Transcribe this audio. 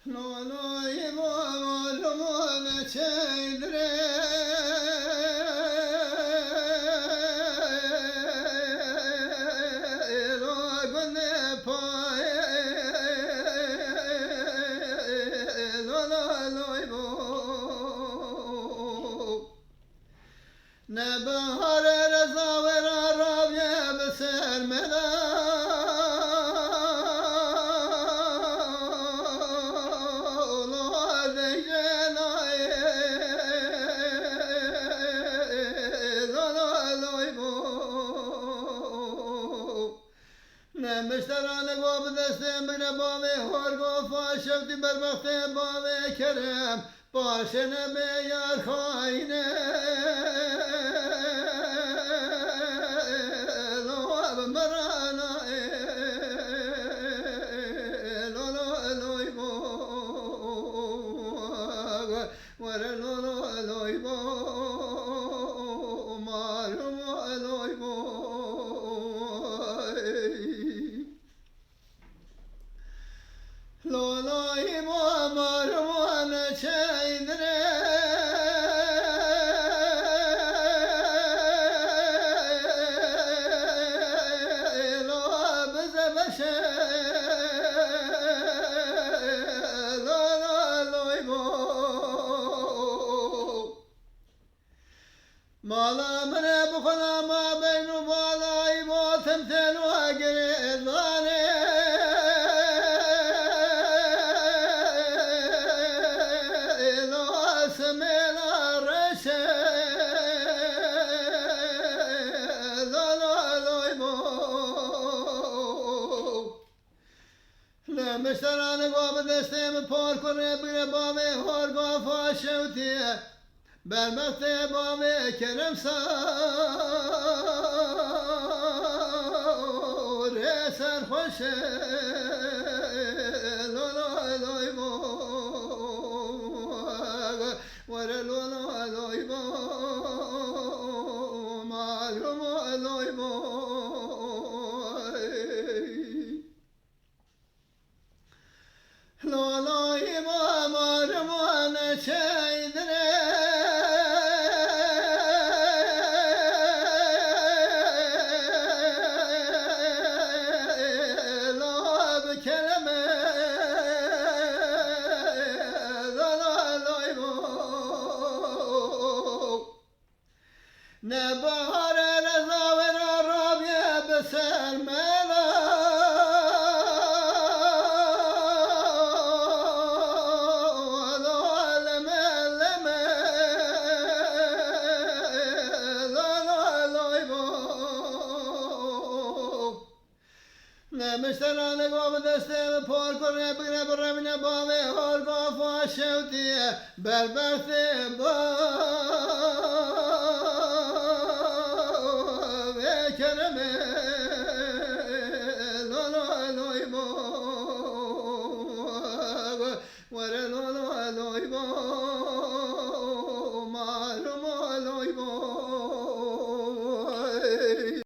لولوی مالمان چیدره راگن پای لولوی بو نبهار رضا و راویه بسر ملا مشتران گو بدستم بگره باوی هرگو فاشفتی بر وقت باوی کرم باشه نبی یار خواهینه لواب مرانا لولوی بو ور لولوی بو مارم لوی بو لولوی بو مارم چیدره لواب زبشه لولوی بو مالا من بخلا ما بین بالای با تمثل و گریزانه سمیلا رشه لولوی بو مشتران گو بدستم پار کنه بگره باوی هرگو فاشوتیه بر وقت باوی کرم سار سرخوشه لولوی بو ور لولوی بو معلوم لوی بو لولوی بو معلوم چیدره لواب کلمه لولوی بو نبهار رضا و راویه بسر ملا مشتران گو بدستم پار کنه بگره برمینه باوی هرگو فاشوتیه بر وقت باوی کرمه